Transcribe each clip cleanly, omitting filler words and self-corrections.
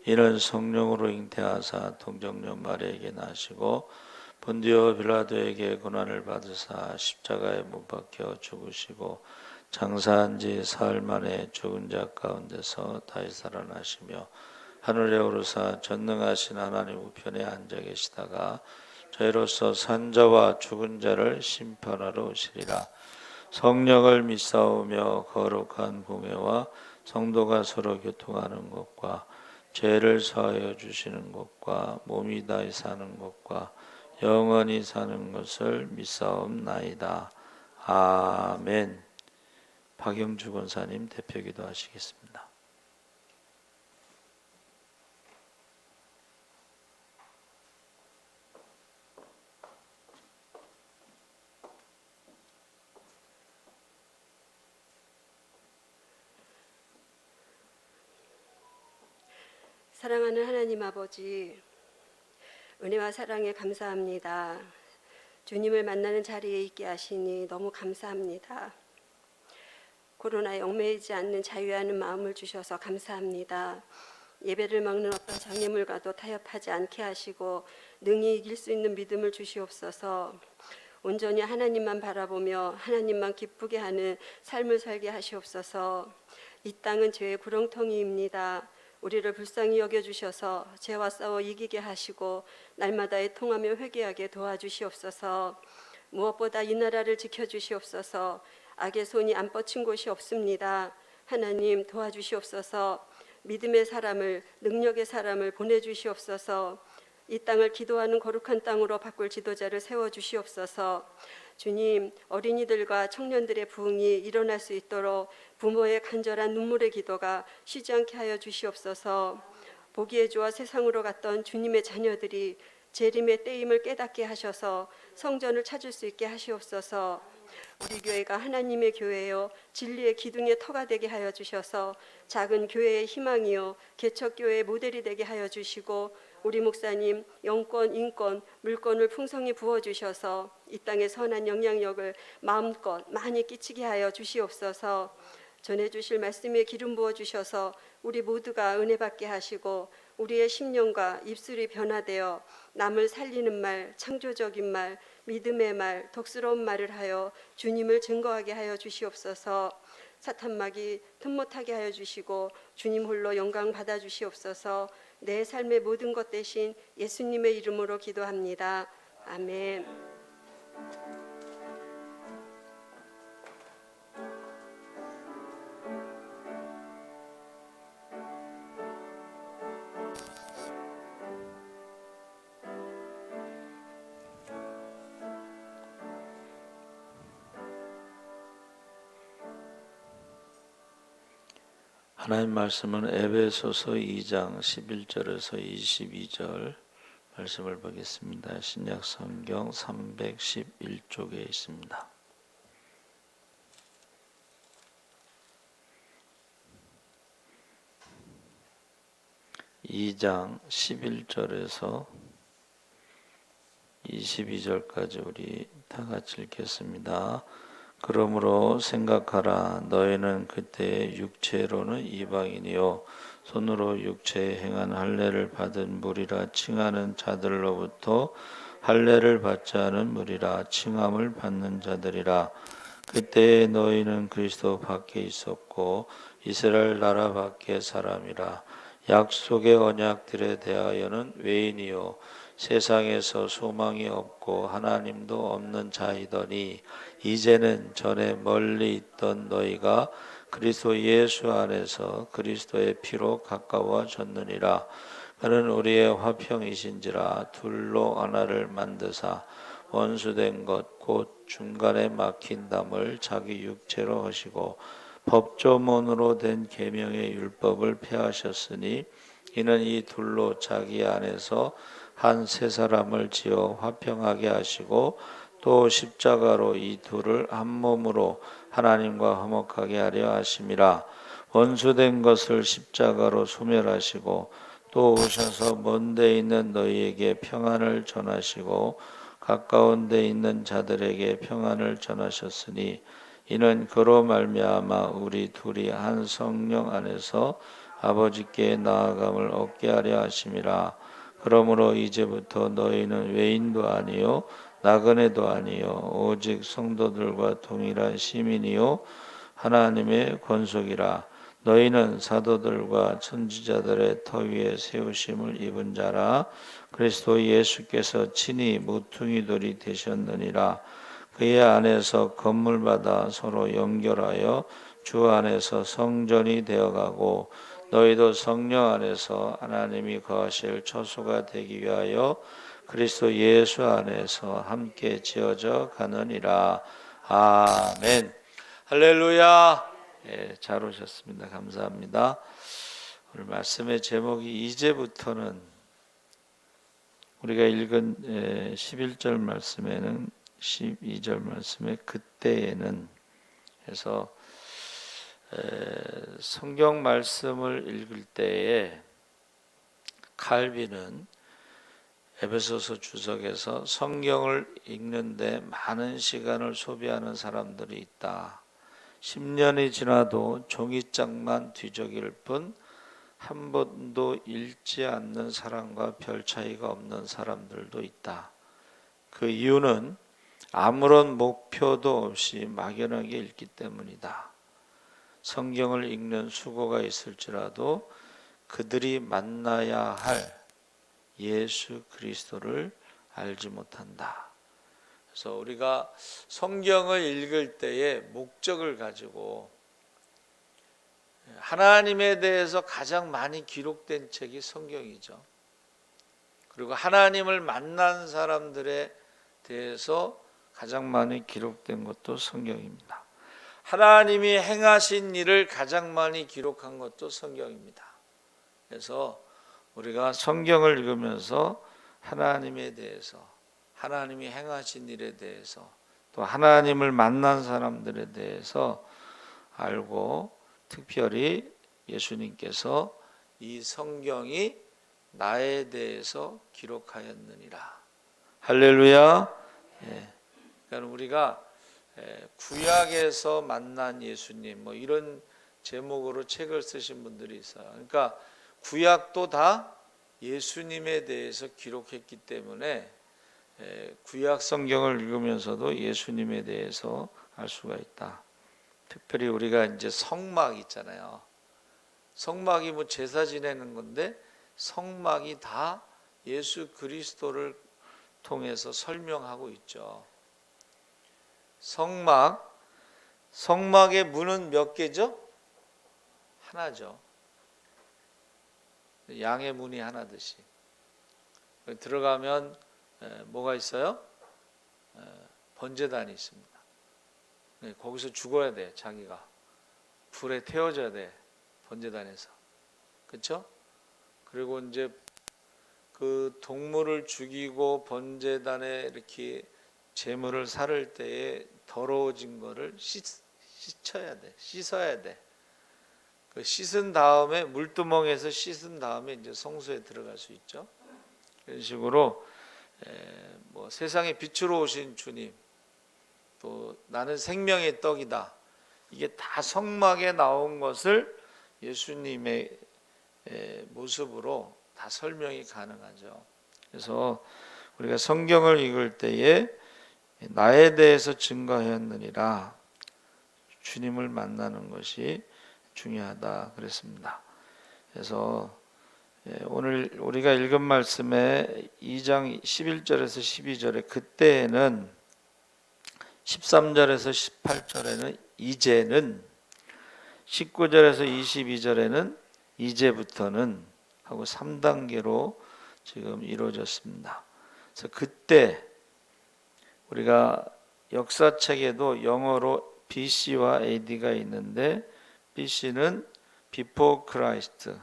이는 성령으로 잉태하사 동정녀 마리아에게 나시고 본디오 빌라도에게 고난을 받으사 십자가에 못 박혀 죽으시고 장사한 지 사흘 만에 죽은 자 가운데서 다시 살아나시며 하늘에 오르사 전능하신 하나님 우편에 앉아 계시다가 저희로서 산자와 죽은 자를 심판하러 오시리라. 성령을 믿사오며 거룩한 공회와 성도가 서로 교통하는 것과 죄를 사하여 주시는 것과 몸이 다히 사는 것과 영원히 사는 것을 믿사옵나이다. 아멘. 박영주 권사님 대표기도 하시겠습니다. 사랑하는 하나님 아버지, 은혜와 사랑에 감사합니다. 주님을 만나는 자리에 있게 하시니 너무 감사합니다. 코로나에 얽매이지 않는 자유하는 마음을 주셔서 감사합니다. 예배를 먹는 어떤 장애물과도 타협하지 않게 하시고 능히 이길 수 있는 믿음을 주시옵소서. 온전히 하나님만 바라보며 하나님만 기쁘게 하는 삶을 살게 하시옵소서. 이 땅은 죄의 구렁텅이입니다. 우리를 불쌍히 여겨주셔서 죄와 싸워 이기게 하시고 날마다의 통하며 회개하게 도와주시옵소서. 무엇보다 이 나라를 지켜주시옵소서. 악의 손이 안 뻗친 곳이 없습니다. 하나님 도와주시옵소서. 믿음의 사람을, 능력의 사람을 보내주시옵소서. 이 땅을 기도하는 거룩한 땅으로 바꿀 지도자를 세워주시옵소서. 주님, 어린이들과 청년들의 부흥이 일어날 수 있도록 부모의 간절한 눈물의 기도가 쉬지 않게 하여 주시옵소서. 보기에 좋아 세상으로 갔던 주님의 자녀들이 재림의 때임을 깨닫게 하셔서 성전을 찾을 수 있게 하시옵소서. 우리 교회가 하나님의 교회요 진리의 기둥의 터가 되게 하여 주셔서 작은 교회의 희망이요 개척교회의 모델이 되게 하여 주시고, 우리 목사님 영권, 인권, 물권을 풍성히 부어주셔서 이 땅의 선한 영향력을 마음껏 많이 끼치게 하여 주시옵소서. 전해주실 말씀에 기름 부어주셔서 우리 모두가 은혜 받게 하시고 우리의 심령과 입술이 변화되어 남을 살리는 말, 창조적인 말, 믿음의 말, 덕스러운 말을 하여 주님을 증거하게 하여 주시옵소서. 사탄막이 틈 못하게 하여 주시고 주님 홀로 영광 받아 주시옵소서. 내 삶의 모든 것 대신 예수님의 이름으로 기도합니다. 아멘. 하나님 말씀은 에베소서 2장 11절에서 22절 말씀을 보겠습니다. 신약 성경 311쪽에 있습니다. (2장) 11절에서 22절까지 우리 다 같이 읽겠습니다. 그러므로 생각하라. 너희는 그때 육체로는 이방인이요 손으로 육체에 행한 할례를 받은 무리라 칭하는 자들로부터 할례를 받지 않은 무리라 칭함을 받는 자들이라. 그때에 너희는 그리스도 밖에 있었고 이스라엘 나라 밖의 사람이라. 약속의 언약들에 대하여는 외인이요 세상에서 소망이 없고 하나님도 없는 자이더니 이제는 전에 멀리 있던 너희가 그리스도 예수 안에서 그리스도의 피로 가까워졌느니라. 그는 우리의 화평이신지라 둘로 하나를 만드사 원수된 것 곧 중간에 막힌 담을 자기 육체로 하시고 법조문으로 된 계명의 율법을 폐하셨으니 이는 이 둘로 자기 안에서 한 세 사람을 지어 화평하게 하시고 또 십자가로 이 둘을 한 몸으로 하나님과 화목하게 하려 하심이라. 원수된 것을 십자가로 소멸하시고 또 오셔서 먼 데 있는 너희에게 평안을 전하시고 가까운 데 있는 자들에게 평안을 전하셨으니 이는 그로 말미암아 우리 둘이 한 성령 안에서 아버지께 나아감을 얻게 하려 하심이라. 그러므로 이제부터 너희는 외인도 아니요 나그네도 아니요 오직 성도들과 동일한 시민이요 하나님의 권속이라. 너희는 사도들과 선지자들의 터 위에 세우심을 입은 자라. 그리스도 예수께서 친히 모퉁이 돌이 되셨느니라. 그의 안에서 건물마다 서로 연결하여 주 안에서 성전이 되어가고 너희도 성령 안에서 하나님이 거하실 처소가 되기 위하여 그리스도 예수 안에서 함께 지어져 가느니라. 아멘. 할렐루야. 예, 잘 오셨습니다. 감사합니다. 오늘 말씀의 제목이 이제부터는, 우리가 읽은 11절 말씀에는 12절 말씀에 그때에는 해서 성경 말씀을 읽을 때에 칼빈은 에베소서 주석에서 성경을 읽는데 많은 시간을 소비하는 사람들이 있다. 10년이 지나도 종이장만 뒤적일 뿐 한 번도 읽지 않는 사람과 별 차이가 없는 사람들도 있다. 그 이유는 아무런 목표도 없이 막연하게 읽기 때문이다. 성경을 읽는 수고가 있을지라도 그들이 만나야 할 예수 그리스도를 알지 못한다. 그래서 우리가 성경을 읽을 때에 목적을 가지고, 하나님에 대해서 가장 많이 기록된 책이 성경이죠. 그리고 하나님을 만난 사람들에 대해서 가장 많이 기록된 것도 성경입니다. 하나님이 행하신 일을 가장 많이 기록한 것도 성경입니다. 그래서 우리가 성경을 읽으면서 하나님에 대해서, 하나님이 행하신 일에 대해서, 또 하나님을 만난 사람들에 대해서 알고, 특별히 예수님께서 이 성경이 나에 대해서 기록하였느니라. 할렐루야. 예. 그러니까 우리가 구약에서 만난 예수님, 뭐 이런 제목으로 책을 쓰신 분들이 있어요. 그러니까 구약도 다 예수님에 대해서 기록했기 때문에 구약 성경을 읽으면서도 예수님에 대해서 알 수가 있다. 특별히 우리가 이제 성막 있잖아요. 성막이 뭐 제사 지내는 건데 성막이 다 예수 그리스도를 통해서 설명하고 있죠. 성막의 문은 몇 개죠? 하나죠. 양의 문이 하나듯이. 들어가면 뭐가 있어요? 번제단이 있습니다. 거기서 죽어야 돼. 자기가 불에 태워져야 돼. 번제단에서. 그렇죠? 그리고 이제 그 동물을 죽이고 번제단에 이렇게 제물을 사를 때에 더러워진 거를 씻어야 돼. 씻어야 돼. 그 씻은 다음에 물두멍에서 씻은 다음에 이제 성소에 들어갈 수 있죠. 이런 식으로 뭐 세상에 빛으로 오신 주님, 또 나는 생명의 떡이다. 이게 다 성막에 나온 것을 예수님의 모습으로 다 설명이 가능하죠. 그래서 우리가 성경을 읽을 때에 나에 대해서 증거하였느니라, 주님을 만나는 것이 중요하다 그랬습니다. 그래서 오늘 우리가 읽은 말씀에 2장 11절에서 12절에 그때에는, 13절에서 18절에는 이제는, 19절에서 22절에는 이제부터는 하고 3단계로 지금 이루어졌습니다. 그래서 그때, 우리가 역사책에도 영어로 BC와 AD가 있는데, BC는 Before Christ,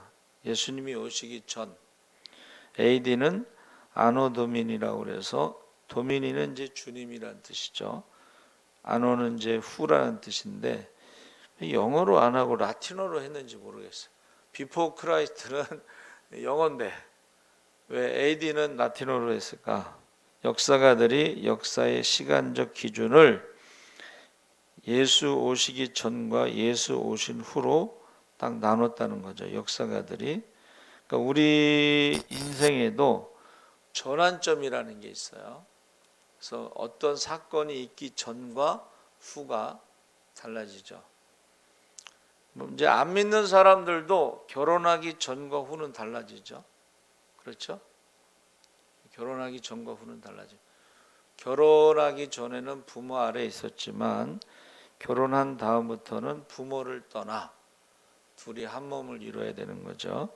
예수님이 오시기 전, AD는 아노 도미니라고 그래서, 도미니는 이제 주님이란 뜻이죠. 아노는 이제 후라는 뜻인데 영어로 안 하고 라틴어로 했는지 모르겠어요. Before Christ는 영어인데 왜 AD는 라틴어로 했을까? 역사가들이 역사의 시간적 기준을 예수 오시기 전과 예수 오신 후로 딱 나눴다는 거죠. 역사가들이. 그러니까 우리 인생에도 전환점이라는 게 있어요. 그래서 어떤 사건이 있기 전과 후가 달라지죠. 이제 안 믿는 사람들도 결혼하기 전과 후는 달라지죠. 그렇죠? 결혼하기 전과 후는 달라지죠. 결혼하기 전에는 부모 아래에 있었지만 결혼한 다음부터는 부모를 떠나 둘이 한 몸을 이루어야 되는 거죠.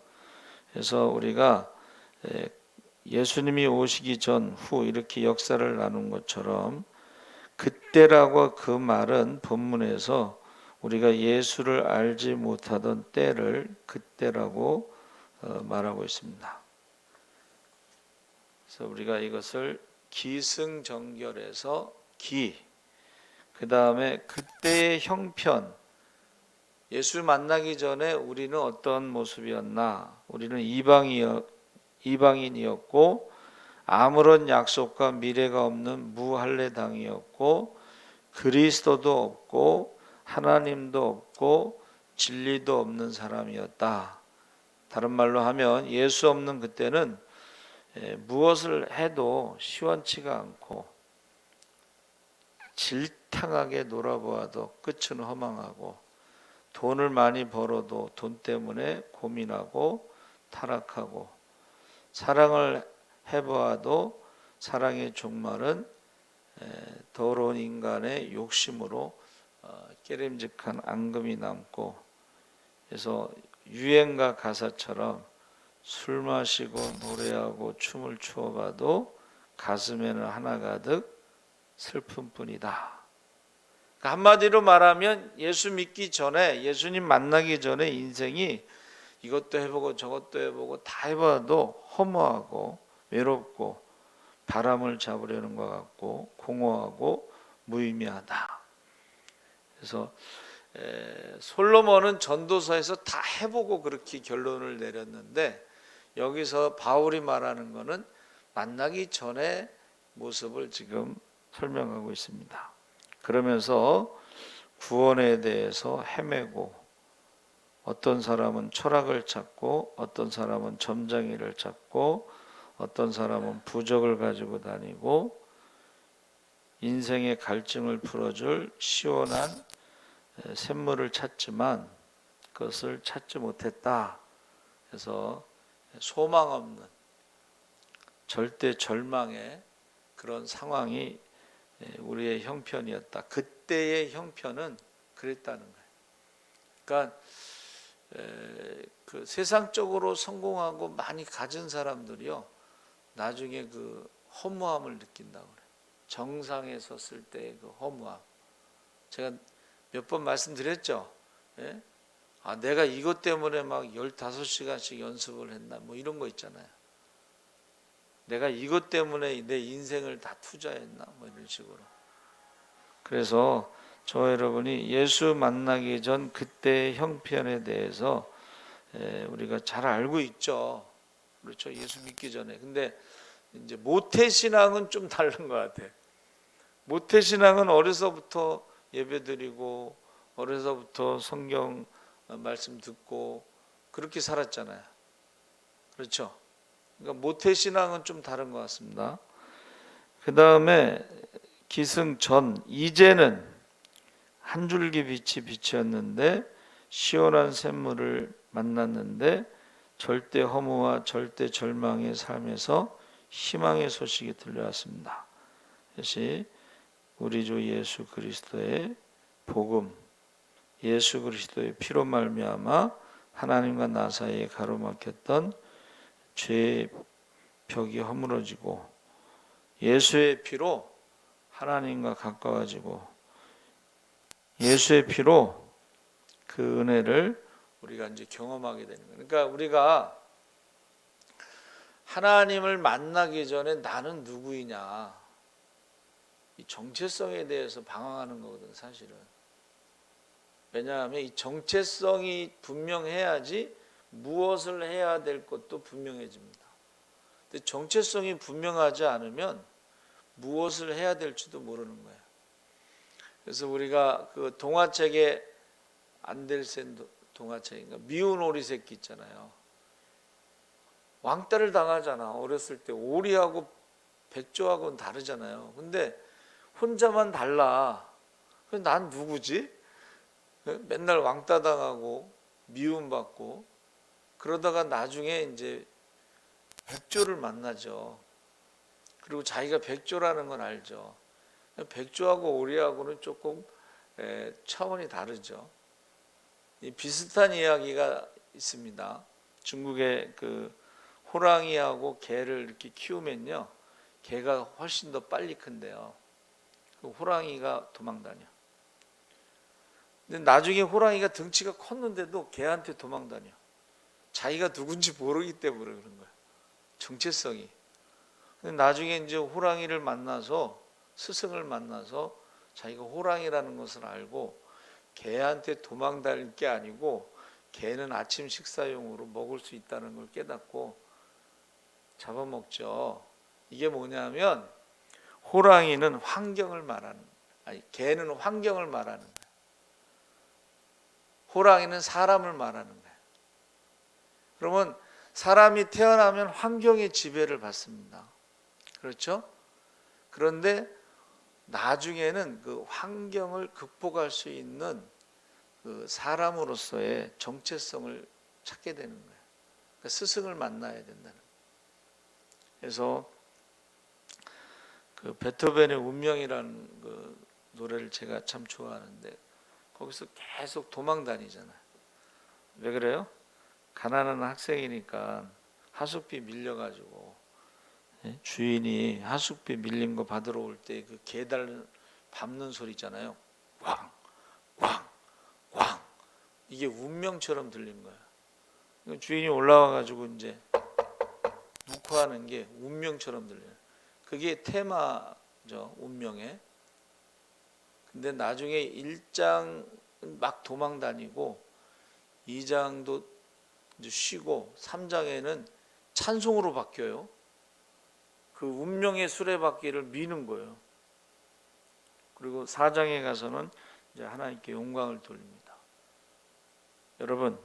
그래서 우리가 예수님이 오시기 전, 후 이렇게 역사를 나눈 것처럼 그때라고 그 말은 본문에서 우리가 예수를 알지 못하던 때를 그때라고 말하고 있습니다. 그래서 우리가 이것을 기승전결해서 그 다음에 그때의 형편, 예수 만나기 전에 우리는 어떤 모습이었나? 우리는 이방인이었고 아무런 약속과 미래가 없는 무할례 당이었고 그리스도도 없고 하나님도 없고 진리도 없는 사람이었다. 다른 말로 하면 예수 없는 그때는 무엇을 해도 시원치가 않고 질탕하게 놀아보아도 끝은 허망하고 돈을 많이 벌어도 돈 때문에 고민하고 타락하고 사랑을 해보아도 사랑의 종말은 더러운 인간의 욕심으로 깨림직한 앙금이 남고 그래서 유행가 가사처럼 술 마시고 노래하고 춤을 추어봐도 가슴에는 하나 가득 슬픔뿐이다. 그러니까 한마디로 말하면 예수 믿기 전에 예수님 만나기 전에 인생이 이것도 해보고 저것도 해보고 다 해봐도 허무하고 외롭고 바람을 잡으려는 것 같고 공허하고 무의미하다. 그래서 솔로몬은 전도서에서 다 해보고 그렇게 결론을 내렸는데 여기서 바울이 말하는 것은 만나기 전의 모습을 지금 설명하고 있습니다. 그러면서 구원에 대해서 헤매고 어떤 사람은 철학을 찾고 어떤 사람은 점장이를 찾고 어떤 사람은 부적을 가지고 다니고 인생의 갈증을 풀어줄 시원한 샘물을 찾지만 그것을 찾지 못했다. 그래서 소망 없는 절대 절망의 그런 상황이 우리의 형편이었다. 그때의 형편은 그랬다는 거예요. 그러니까 그 세상적으로 성공하고 많이 가진 사람들이요 나중에 그 허무함을 느낀다고 그래요. 정상에 섰을 때의 그 허무함. 제가 몇 번 말씀드렸죠. 예? 내가 이것 때문에 막 15시간씩 연습을 했나 뭐 이런 거 있잖아요. 내가 이것 때문에 내 인생을 다 투자했나 뭐 이런 식으로. 그래서 저 여러분이 예수 만나기 전 그때의 형편에 대해서 우리가 잘 알고 있죠. 그렇죠. 예수 믿기 전에. 근데 이제 모태신앙은 좀 다른 것 같아요. 모태신앙은 어려서부터 예배드리고 어려서부터 성경 말씀 듣고 그렇게 살았잖아요. 그렇죠. 그러니까 모태신앙은 좀 다른 것 같습니다. 그 다음에 기승전, 이제는 한 줄기 빛이 비쳤는데 시원한 샘물을 만났는데 절대 허무와 절대 절망의 삶에서 희망의 소식이 들려왔습니다. 그것이 우리 주 예수 그리스도의 복음, 예수 그리스도의 피로 말미암아 하나님과 나 사이에 가로막혔던 죄의 벽이 허물어지고 예수의 피로 하나님과 가까워지고 예수의 피로 그 은혜를 우리가 이제 경험하게 되는 거예요. 그러니까 우리가 하나님을 만나기 전에 나는 누구이냐 이 정체성에 대해서 방황하는 거거든 사실은. 왜냐하면 이 정체성이 분명해야지 무엇을 해야 될 것도 분명해집니다. 근데 정체성이 분명하지 않으면 무엇을 해야 될지도 모르는 거예요. 그래서 우리가 그 동화책에 안델센 동화책인가 미운 오리 새끼 있잖아요. 왕따를 당하잖아. 어렸을 때 오리하고 백조하고는 다르잖아요. 근데 혼자만 달라. 그래서 난 누구지? 맨날 왕따 당하고 미움받고 그러다가 나중에 이제 백조를 만나죠. 그리고 자기가 백조라는 건 알죠. 백조하고 오리하고는 조금 차원이 다르죠. 비슷한 이야기가 있습니다. 중국의 그 호랑이하고 개를 이렇게 키우면요, 개가 훨씬 더 빨리 큰대요. 호랑이가 도망다녀. 근데 나중에 호랑이가 덩치가 컸는데도 개한테 도망다녀. 자기가 누군지 모르기 때문에 그런 거야. 정체성이. 근데 나중에 이제 호랑이를 만나서, 스승을 만나서 자기가 호랑이라는 것을 알고 개한테 도망다닐 게 아니고 개는 아침 식사용으로 먹을 수 있다는 걸 깨닫고 잡아먹죠. 이게 뭐냐면 호랑이는 환경을 말하는, 아니 개는 환경을 말하는 거예요. 호랑이는 사람을 말하는 거예요. 그러면 사람이 태어나면 환경의 지배를 받습니다. 그렇죠? 그런데 나중에는 그 환경을 극복할 수 있는 그 사람으로서의 정체성을 찾게 되는 거예요. 그러니까 스승을 만나야 된다는 거예요. 그래서 그 베토벤의 운명이라는 그 노래를 제가 참 좋아하는데 거기서 계속 도망 다니잖아요. 왜 그래요? 가난한 학생이니까 하숙비 밀려가지고 주인이 하숙비 밀린 거 받으러 올 때 그 개달 밟는 소리 있잖아요. 왕, 왕, 왕. 이게 운명처럼 들린 거예요. 주인이 올라와가지고 이제 묵화하는 게 운명처럼 들려요. 그게 테마죠, 운명에. 근데 나중에 1장 막 도망 다니고 2장도 이제 쉬고 3장에는 찬송으로 바뀌어요. 그 운명의 수레바퀴를 미는 거예요. 그리고 4장에 가서는 이제 하나님께 영광을 돌립니다. 여러분,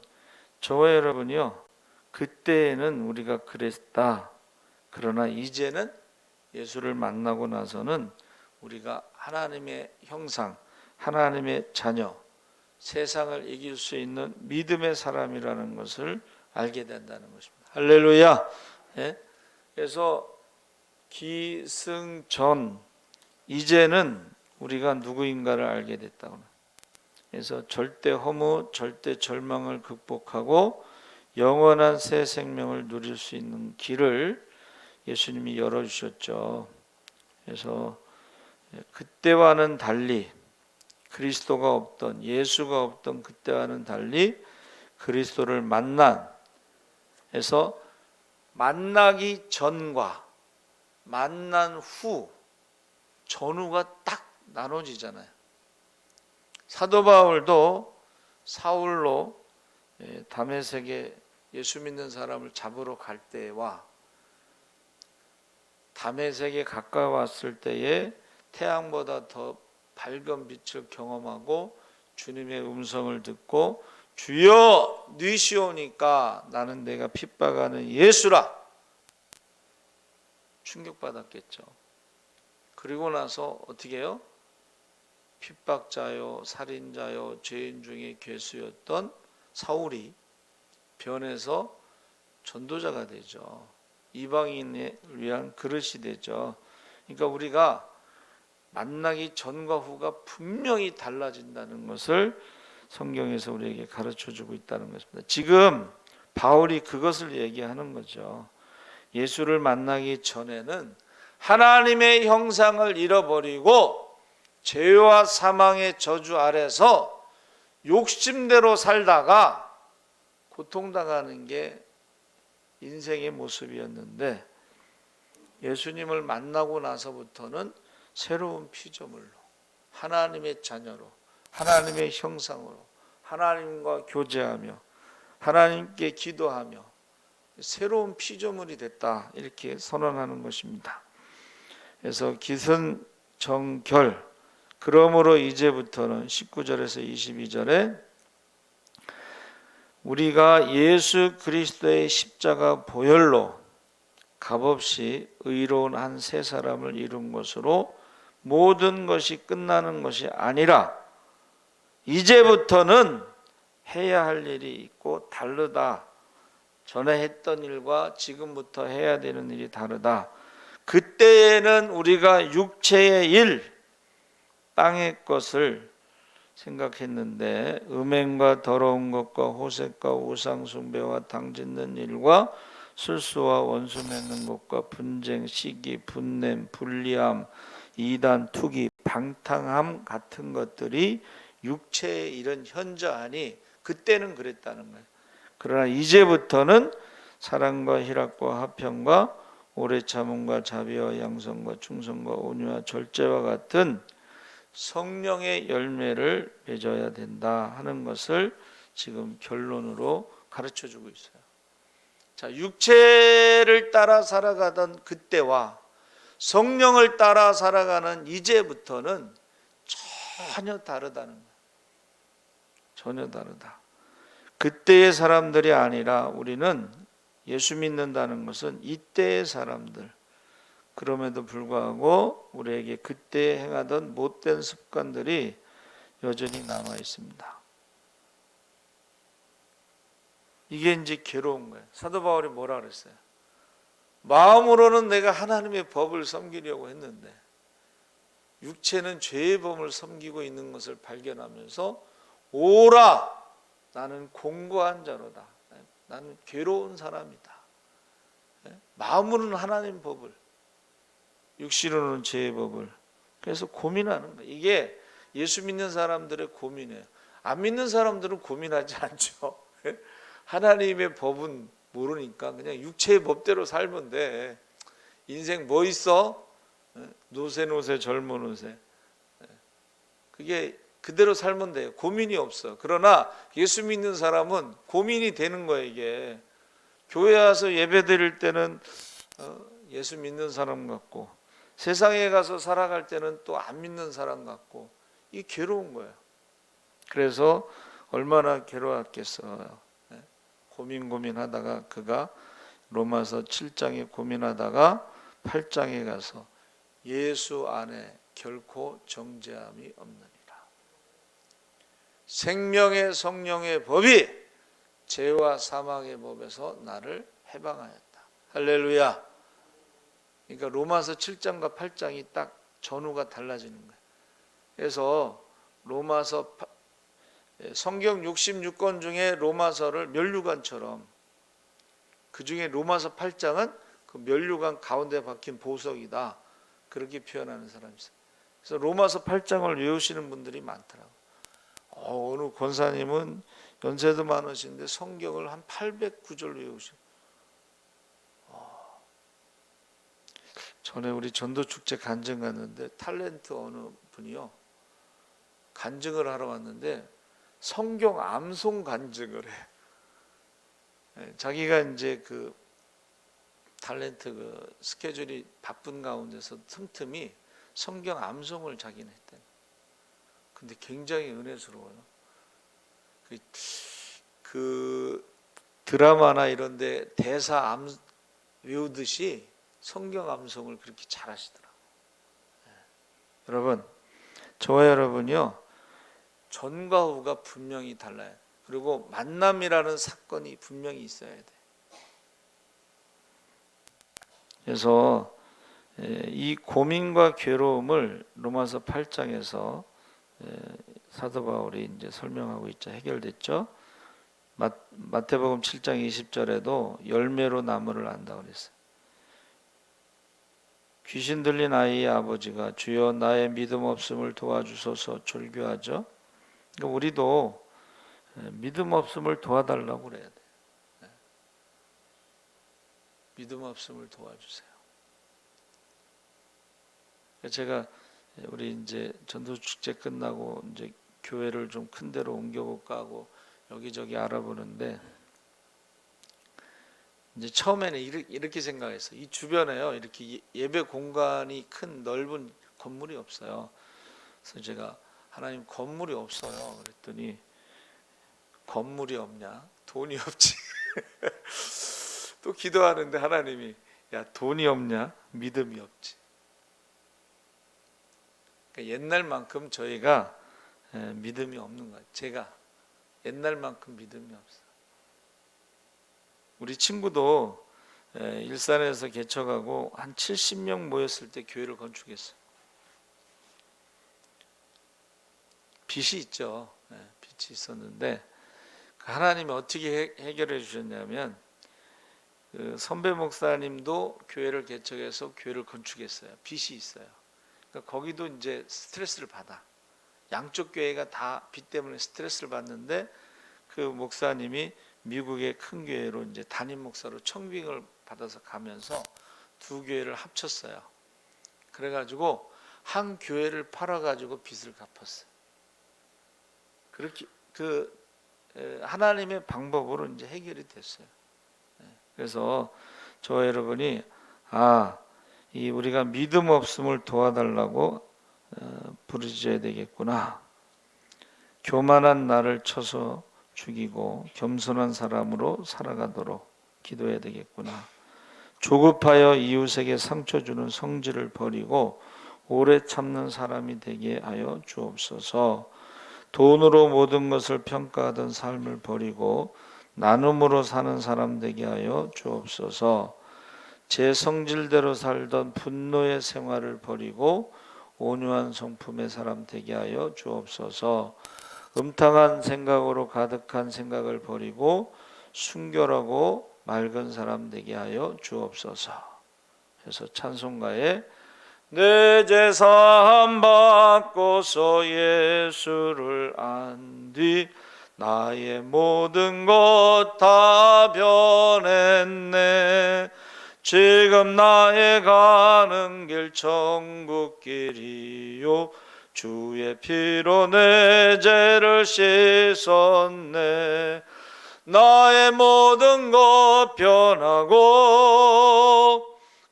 저와 여러분이요, 그때에는 우리가 그랬다. 그러나 이제는 예수를 만나고 나서는 우리가 하나님의 형상, 하나님의 자녀, 세상을 이길 수 있는 믿음의 사람이라는 것을 알게 된다는 것입니다. 할렐루야. 예? 그래서 기승전, 이제는 우리가 누구인가를 알게 됐다고. 그래서 절대 허무, 절대 절망을 극복하고 영원한 새 생명을 누릴 수 있는 길을 예수님이 열어주셨죠. 그래서 그때와는 달리, 그리스도가 없던, 예수가 없던 그때와는 달리 그리스도를 해서 만나기 전과 만난 후, 전후가 딱 나눠지잖아요. 사도 바울도 사울로 다메섹에 예수 믿는 사람을 잡으러 갈 때와 다메섹에 가까웠을 때에 태양보다 더 밝은 빛을 경험하고 주님의 음성을 듣고 주여 니시오니까 나는 내가 핍박하는 예수라 충격받았겠죠. 그리고 나서 어떻게 해요? 핍박자요, 살인자요, 죄인 중에 괴수였던 사울이 변해서 전도자가 되죠. 이방인을 위한 그릇이 되죠. 그러니까 우리가 만나기 전과 후가 분명히 달라진다는 것을 성경에서 우리에게 가르쳐주고 있다는 것입니다. 지금 바울이 그것을 얘기하는 거죠. 예수를 만나기 전에는 하나님의 형상을 잃어버리고 죄와 사망의 저주 아래서 욕심대로 살다가 고통당하는 게 인생의 모습이었는데 예수님을 만나고 나서부터는 새로운 피조물로 하나님의 자녀로 하나님의 형상으로 하나님과 교제하며 하나님께 기도하며 새로운 피조물이 됐다 이렇게 선언하는 것입니다. 그래서 기승전결 그러므로 이제부터는 19절에서 22절에 우리가 예수 그리스도의 십자가 보혈로 값없이 의로운 한 새 사람을 이룬 것으로 모든 것이 끝나는 것이 아니라 이제부터는 해야 할 일이 있고 다르다. 전에 했던 일과 지금부터 해야 되는 일이 다르다. 그때에는 우리가 육체의 일, 땅의 것을 생각했는데 음행과 더러운 것과 호색과 우상 숭배와 당짓는 일과 술수와 원수 맺는 것과 분쟁, 시기, 분냄, 불리함, 이단, 투기, 방탕함 같은 것들이 육체의 일은 현저하니 그때는 그랬다는 거예요. 그러나 이제부터는 사랑과 희락과 화평과 오래 참음과 자비와 양선과 충성과 온유와 절제와 같은 성령의 열매를 맺어야 된다 하는 것을 지금 결론으로 가르쳐 주고 있어요. 자, 육체를 따라 살아가던 그때와 성령을 따라 살아가는 이제부터는 전혀 다르다는 거예요. 전혀 다르다. 그때의 사람들이 아니라 우리는 예수 믿는다는 것은 이때의 사람들. 그럼에도 불구하고 우리에게 그때 행하던 못된 습관들이 여전히 남아 있습니다. 이게 이제 괴로운 거예요. 사도 바울이 뭐라 그랬어요? 마음으로는 내가 하나님의 법을 섬기려고 했는데 육체는 죄의 법을 섬기고 있는 것을 발견하면서 오라! 나는 공고한 자로다. 나는 괴로운 사람이다. 마음으로는 하나님 법을, 육신으로는 죄의 법을. 그래서 고민하는 거예요. 이게 예수 믿는 사람들의 고민이에요. 안 믿는 사람들은 고민하지 않죠. 하나님의 법은 모르니까 그냥 육체의 법대로 살면 돼. 인생 뭐 있어? 노세 젊은 노세. 그게 그대로 살면 돼요. 고민이 없어. 그러나 예수 믿는 사람은 고민이 되는 거예요. 이게 교회 와서 예배 드릴 때는 예수 믿는 사람 같고 세상에 가서 살아갈 때는 또 안 믿는 사람 같고 이 괴로운 거예요. 그래서 얼마나 괴로웠겠어요. 고민하다가 그가 로마서 7장에 고민하다가 8장에 가서 예수 안에 결코 정죄함이 없느니라. 생명의 성령의 법이 죄와 사망의 법에서 나를 해방하였다. 할렐루야. 그러니까 로마서 7장과 8장이 딱 전후가 달라지는 거예요. 그래서 로마서 성경 66권 중에 로마서를 면류관처럼 그 중에 로마서 8장은 그 면류관 가운데 박힌 보석이다. 그렇게 표현하는 사람이 있어요. 그래서 로마서 8장을 외우시는 분들이 많더라고요. 어느 권사님은 연세도 많으신데 성경을 한 809절 외우셔. 전에 우리 전도축제 간증 갔는데 탤런트 어느 분이요. 간증을 하러 왔는데 성경 암송 간증을 해. 자기가 이제 그 탤런트 그 스케줄이 바쁜 가운데서 틈틈이 성경 암송을 자기는 했대. 근데 굉장히 은혜스러워요. 그 드라마나 이런 데 대사 외우듯이 성경 암송을 그렇게 잘하시더라고요. 여러분, 저와 여러분이요. 전과 후가 분명히 달라요. 그리고 만남이라는 사건이 분명히 있어야 돼. 그래서 이 고민과 괴로움을 로마서 8장에서 사도 바울이 이제 설명하고 있죠. 해결됐죠. 마태복음 7장 20절에도 열매로 나무를 안다고 그랬어요. 귀신 들린 아이의 아버지가 주여 나의 믿음 없음을 도와주소서 절규하죠. 그러니까 우리도 믿음 없음을 도와달라고 그래야 돼. 믿음 없음을 도와주세요. 제가 우리 이제 전도 축제 끝나고 이제 교회를 좀 큰 데로 옮겨볼까 하고 여기저기 알아보는데 이제 처음에는 이렇게 생각했어요. 이 주변에요 이렇게 예배 공간이 큰 넓은 건물이 없어요. 그래서 제가 하나님 건물이 없어요. 그랬더니 건물이 없냐? 돈이 없지. 또 기도하는데 하나님이 야 돈이 없냐? 믿음이 없지. 그러니까 옛날만큼 저희가 믿음이 없는 거예요. 제가 옛날만큼 믿음이 없어. 우리 친구도 일산에서 개척하고 한 70명 모였을 때 교회를 건축했어요. 빚이 있죠. 빚이 있었는데 하나님이 어떻게 해결해 주셨냐면 그 선배 목사님도 교회를 개척해서 교회를 건축했어요. 빚이 있어요. 그러니까 거기도 이제 스트레스를 받아. 양쪽 교회가 다 빚 때문에 스트레스를 받는데 그 목사님이 미국의 큰 교회로 이제 담임 목사로 청빙을 받아서 가면서 두 교회를 합쳤어요. 그래가지고 한 교회를 팔아가지고 빚을 갚았어요. 그렇게 하나님의 방법으로 이제 해결이 됐어요. 그래서 저 여러분이 이 우리가 믿음 없음을 도와달라고 부르짖어야 되겠구나. 교만한 나를 쳐서 죽이고 겸손한 사람으로 살아가도록 기도해야 되겠구나. 조급하여 이웃에게 상처 주는 성질을 버리고 오래 참는 사람이 되게 하여 주옵소서. 돈으로 모든 것을 평가하던 삶을 버리고 나눔으로 사는 사람 되게 하여 주옵소서. 제 성질대로 살던 분노의 생활을 버리고 온유한 성품의 사람 되게 하여 주옵소서. 음탕한 생각으로 가득한 생각을 버리고 순결하고 맑은 사람 되게 하여 주옵소서. 그래서 찬송가에 내 제사함 받고서 예수를 안 뒤 나의 모든 것 다 변했네. 지금 나의 가는 길 천국 길이요 주의 피로 내 죄를 씻었네. 나의 모든 것 변하고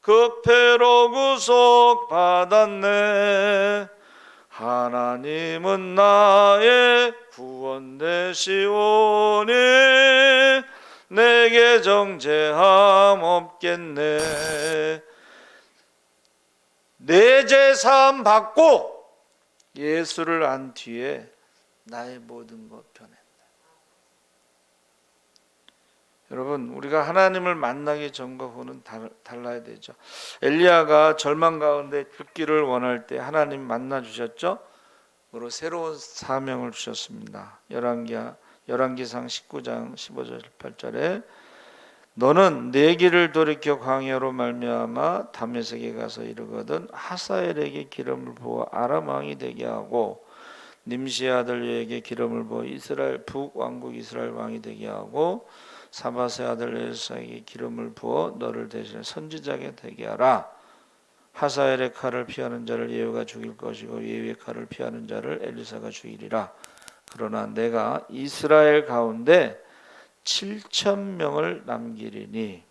그 피로 구속 받았네. 하나님은 나의 구원 되시오니 내게 정죄함 없겠네. 내 죄 사함 받고 예수를 안 뒤에 나의 모든 것 변했다. 여러분, 우리가 하나님을 만나기 전과 후는 달라야 되죠. 엘리야가 절망 가운데 죽기를 원할 때 하나님 만나 주셨죠. 그리고 새로운 사명을 주셨습니다. 열왕기상 19장 15절 18절에 너는 내 길을 돌이켜 광야로 말미암아 다메섹에 가서 이르거든 하사엘에게 기름을 부어 아람 왕이 되게 하고 님시의 아들 여에게 기름을 부어 이스라엘 북왕국 이스라엘 왕이 되게 하고 사밧의 아들 엘사에게 기름을 부어 너를 대신해 선지자가 되게 하라. 하사엘의 칼을 피하는 자를 예후가 죽일 것이고 예후의 칼을 피하는 자를 엘리사가 죽이리라. 그러나 내가 이스라엘 가운데 7,000명을 남기리니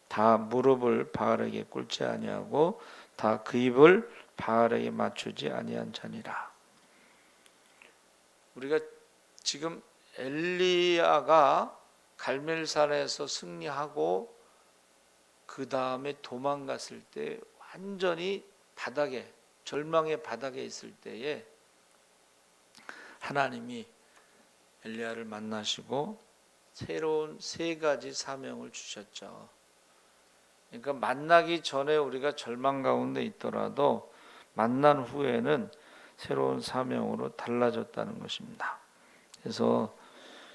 다 무릎을 바알에게 꿇지 아니하고 다 그 입을 바알에게 맞추지 아니한 자니라. 우리가 지금 엘리야가 갈멜산에서 승리하고 그 다음에 도망갔을 때 완전히 바닥에 절망의 바닥에 있을 때에 하나님이 엘리야를 만나시고 새로운 세 가지 사명을 주셨죠. 그러니까 만나기 전에 우리가 절망 가운데 있더라도 만난 후에는 새로운 사명으로 달라졌다는 것입니다. 그래서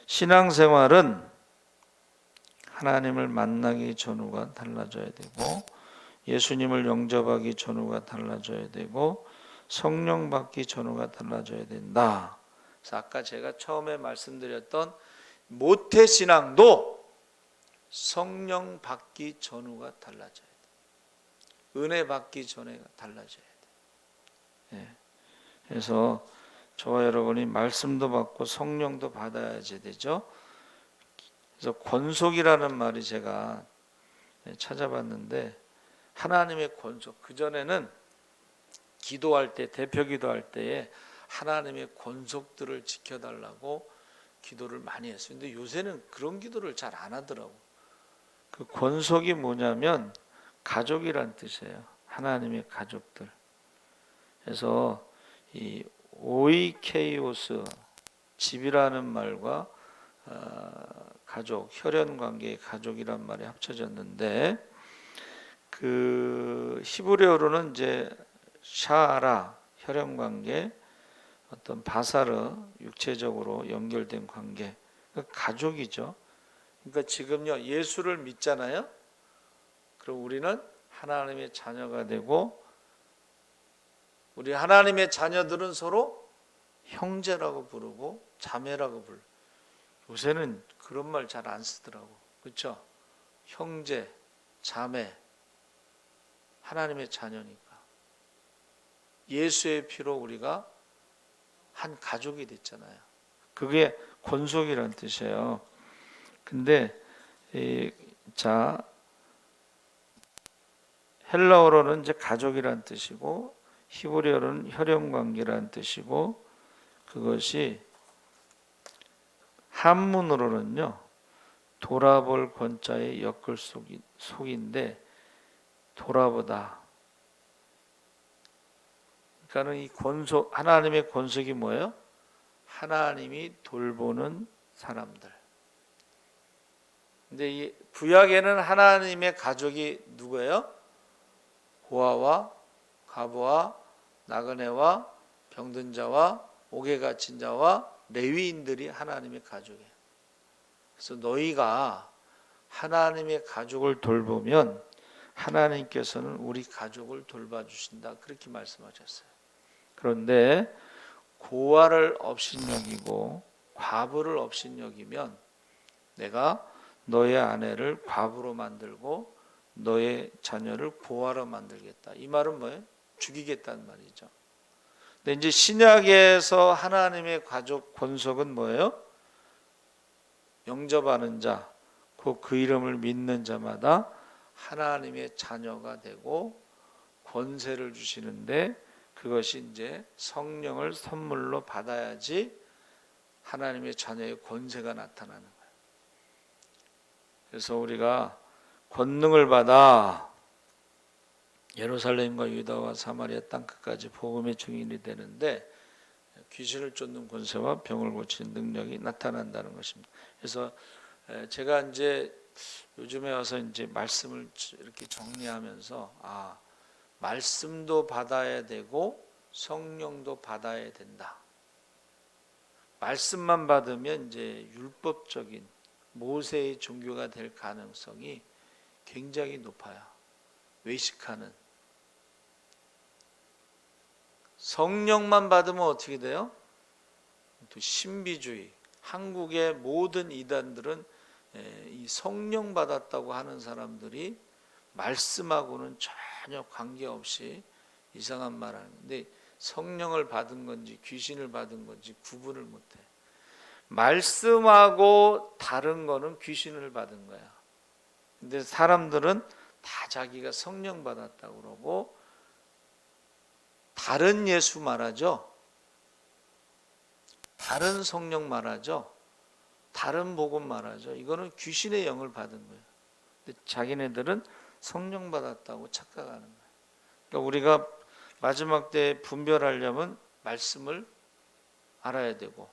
신앙생활은 하나님을 만나기 전후가 달라져야 되고 예수님을 영접하기 전후가 달라져야 되고 성령 받기 전후가 달라져야 된다. 그래서 아까 제가 처음에 말씀드렸던 모태신앙도 성령 받기 전후가 달라져야 돼. 은혜 받기 전에 달라져야 돼. 예. 그래서 저와 여러분이 말씀도 받고 성령도 받아야지 되죠. 그래서 권속이라는 말이 제가 찾아봤는데 하나님의 권속. 그전에는 기도할 때 대표 기도할 때에 하나님의 권속들을 지켜달라고 기도를 많이 했어요. 근데 요새는 그런 기도를 잘 안 하더라고. 그 권속이 뭐냐면 가족이란 뜻이에요. 하나님의 가족들. 그래서 이 오이케이오스, 집이라는 말과 가족, 혈연 관계의 가족이란 말이 합쳐졌는데, 그 히브리어로는 이제 샤라, 혈연 관계, 어떤 바사르, 육체적으로 연결된 관계, 가족이죠. 그러니까 지금요, 예수를 믿잖아요. 그럼 우리는 하나님의 자녀가 되고, 우리 하나님의 자녀들은 서로 형제라고 부르고 자매라고 불러. 요새는 그런 말 잘 안 쓰더라고. 그렇죠? 형제, 자매, 하나님의 자녀니까. 예수의 피로 우리가 한 가족이 됐잖아요. 그게 권속이라는 뜻이에요. 근데 헬라어로는 이제 가족이라는 뜻이고, 히브리어로는 혈연 관계라는 뜻이고, 그것이 한문으로는요, 돌아볼 권자의 역글 속인데 돌아보다. 그러니까는 이 권속, 하나님의 권속이 뭐예요? 하나님이 돌보는 사람들. 근데 이 구약에는 하나님의 가족이 누구예요? 고아와 과부와 나그네와 병든 자와 옥에 갇힌 자와 레위인들이 하나님의 가족이에요. 그래서 너희가 하나님의 가족을 돌보면 하나님께서는 우리 가족을 돌봐주신다, 그렇게 말씀하셨어요. 그런데 고아를 업신여기고 과부를 업신여기면 내가 너의 아내를 과부로 만들고 너의 자녀를 고아로 만들겠다. 이 말은 뭐예요? 죽이겠다는 말이죠. 근데 이제 신약에서 하나님의 가족 권속은 뭐예요? 영접하는 자, 그 이름을 믿는 자마다 하나님의 자녀가 되고 권세를 주시는데, 그것이 이제 성령을 선물로 받아야지 하나님의 자녀의 권세가 나타나는 거예요. 그래서 우리가 권능을 받아 예루살렘과 유다와 사마리아 땅 끝까지 복음의 증인이 되는데, 귀신을 쫓는 권세와 병을 고치는 능력이 나타난다는 것입니다. 그래서 제가 이제 요즘에 와서 이제 말씀을 이렇게 정리하면서, 말씀도 받아야 되고 성령도 받아야 된다. 말씀만 받으면 이제 율법적인 모세의 종교가 될 가능성이 굉장히 높아요. 외식하는. 성령만 받으면 어떻게 돼요? 또 신비주의. 한국의 모든 이단들은 이 성령 받았다고 하는 사람들이 말씀하고는 전혀 관계없이 이상한 말 하는데, 성령을 받은 건지 귀신을 받은 건지 구분을 못해. 말씀하고 다른 거는 귀신을 받은 거야. 근데 사람들은 다 자기가 성령 받았다고 그러고 다른 예수 말하죠. 다른 성령 말하죠. 다른 복음 말하죠. 이거는 귀신의 영을 받은 거예요. 근데 자기네들은 성령 받았다고 착각하는 거예요. 그러니까 우리가 마지막 때 분별하려면 말씀을 알아야 되고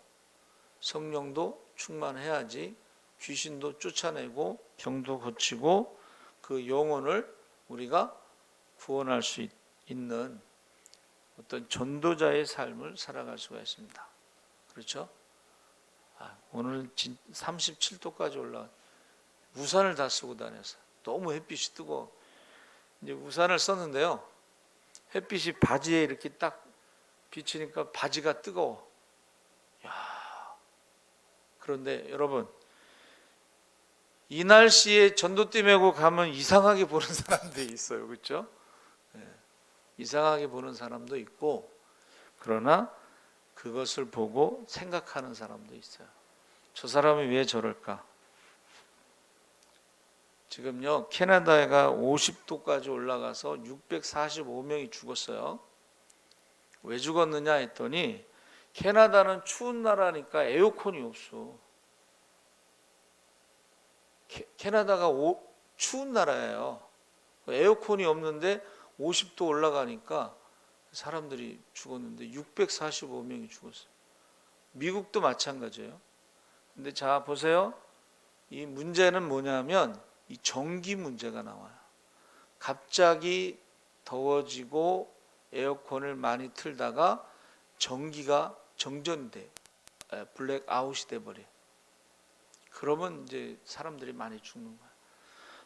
성령도 충만해야지 귀신도 쫓아내고 병도 고치고 그 영혼을 우리가 구원할 수 있는 어떤 전도자의 삶을 살아갈 수가 있습니다. 그렇죠? 오늘 37도까지 올라와. 우산을 다 쓰고 다녔어. 너무 햇빛이 뜨거워. 이제 우산을 썼는데요, 햇빛이 바지에 이렇게 딱 비치니까 바지가 뜨거워. 그런데 여러분, 이 날씨에 전도띠 메고 가면 이상하게 보는 사람들이 있어요. 그렇죠? 이상하게 보는 사람도 있고, 그러나 그것을 보고 생각하는 사람도 있어요. 저 사람이 왜 저럴까? 지금요, 캐나다가 50도까지 올라가서 645명이 죽었어요. 왜 죽었느냐 했더니 캐나다는 추운 나라니까 에어컨이 없어. 캐나다가 추운 나라예요. 에어컨이 없는데 50도 올라가니까 사람들이 죽었는데 645명이 죽었어요. 미국도 마찬가지예요. 근데 자 보세요. 이 문제는 뭐냐면 이 전기 문제가 나와요. 갑자기 더워지고 에어컨을 많이 틀다가 전기가 정전돼, 블랙아웃이 돼버려. 그러면 이제 사람들이 많이 죽는 거야.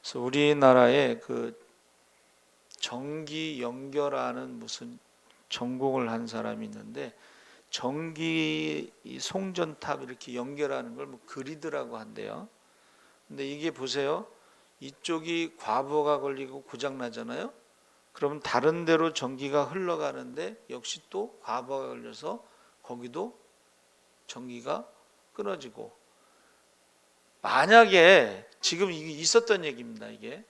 그래서 우리나라에 그 전기 연결하는 무슨 전공을 한 사람이 있는데, 전기 이 송전탑 이렇게 연결하는 걸 뭐 그리드라고 한대요. 근데 이게 보세요. 이쪽이 과부하가 걸리고 고장 나잖아요. 그러면 다른 데로 전기가 흘러가는데 역시 또 과부하가 걸려서 거기도 전기가 끊어지고, 만약에 지금 이게 있었던 얘기입니다. 이게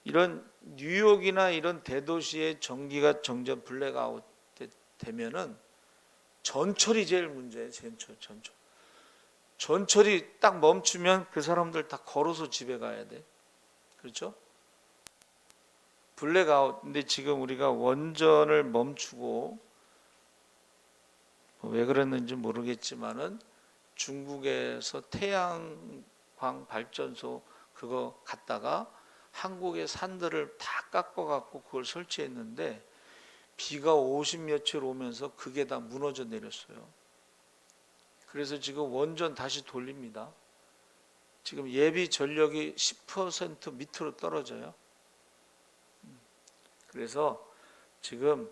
이런 뉴욕이나 이런 대도시의 전기가 점점 블랙아웃 되면은 전철이 제일 문제예요. 전철이 딱 멈추면 그 사람들 다 걸어서 집에 가야 돼. 그렇죠? 블랙아웃. 근데 지금 우리가 원전을 멈추고 왜 그랬는지 모르겠지만은 중국에서 태양광 발전소 그거 갖다가 한국의 산들을 다 깎아갖고 그걸 설치했는데 비가 50 며칠 오면서 그게 다 무너져 내렸어요. 그래서 지금 원전 다시 돌립니다. 지금 예비 전력이 10% 밑으로 떨어져요. 그래서 지금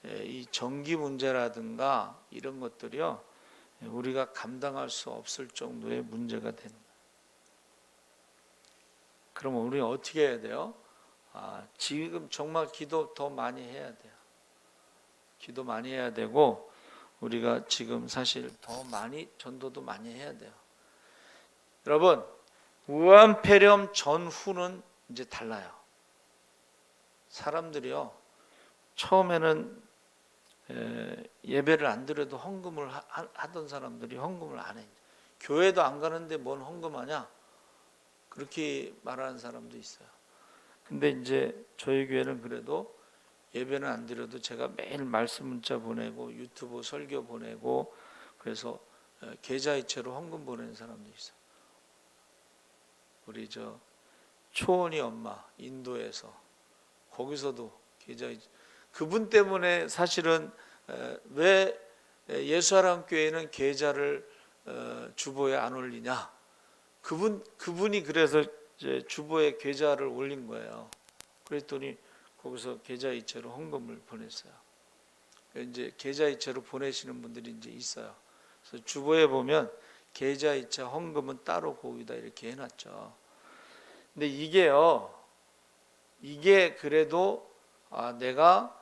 이 전기 문제라든가 이런 것들이요, 우리가 감당할 수 없을 정도의 문제가 되는 거예요. 그러면 우리 어떻게 해야 돼요? 지금 정말 기도 더 많이 해야 돼요. 기도 많이 해야 되고, 우리가 지금 사실 더 많이 전도도 많이 해야 돼요. 여러분, 무한폐렴 전후는 이제 달라요. 사람들이요, 처음에는 예배를 안 드려도 헌금을 하던 사람들이 헌금을 안 해. 교회도 안 가는데 뭔 헌금하냐? 그렇게 말하는 사람도 있어요. 근데 이제 저희 교회는 그래도 예배는 안 드려도 제가 매일 말씀 문자 보내고 유튜브 설교 보내고, 그래서 계좌이체로 헌금 보내는 사람도 있어요. 우리 저 초원이 엄마 인도에서, 거기서도 계좌이체. 그분 때문에 사실은 왜 예수사랑교회는 계좌를 주보에 안 올리냐? 그분이 그래서 이제 주보에 계좌를 올린 거예요. 그랬더니 거기서 계좌이체로 헌금을 보냈어요. 이제 계좌이체로 보내시는 분들이 이제 있어요. 그래서 주보에 보면 계좌이체 헌금은 따로 거기다 이렇게 해놨죠. 근데 이게요, 이게 그래도 내가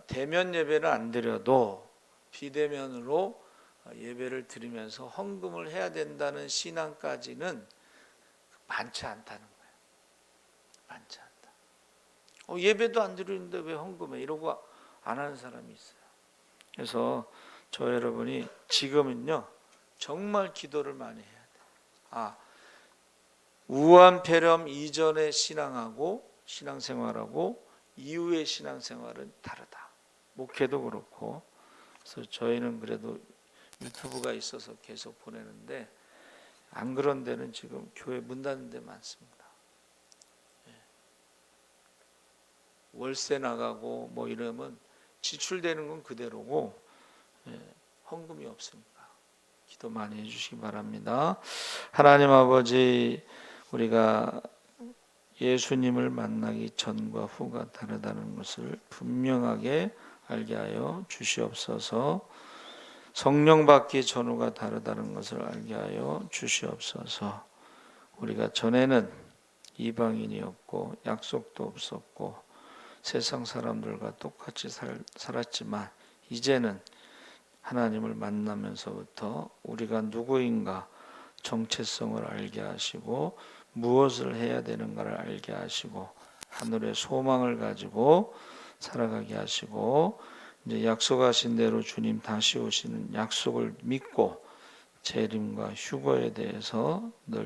대면 예배를 안 드려도 비대면으로 예배를 드리면서 헌금을 해야 된다는 신앙까지는 많지 않다는 거예요. 많지 않다. 예배도 안 드리는데 왜 헌금해? 이러고 안 하는 사람이 있어요. 그래서 저 여러분이 지금은요, 정말 기도를 많이 해야 돼요. 우한폐렴 이전의 신앙하고 신앙생활하고 이후의 신앙생활은 다르다. 목회도 그렇고. 그래서 저희는 그래도 유튜브가 있어서 계속 보내는데, 안 그런 데는 지금 교회 문 닫는 데 많습니다. 월세 나가고 뭐 이러면 지출되는 건 그대로고 헌금이 없으니까 기도 많이 해주시기 바랍니다. 하나님 아버지, 우리가 예수님을 만나기 전과 후가 다르다는 것을 분명하게 알게 하여 주시옵소서. 성령 받기 전후가 다르다는 것을 알게 하여 주시옵소서. 우리가 전에는 이방인이었고 약속도 없었고 세상 사람들과 똑같이 살았지만, 이제는 하나님을 만나면서부터 우리가 누구인가 정체성을 알게 하시고 무엇을 해야 되는가를 알게 하시고 하늘의 소망을 가지고 살아가게 하시고, 이제 약속하신 대로 주님 다시 오시는 약속을 믿고 재림과 휴거에 대해서 늘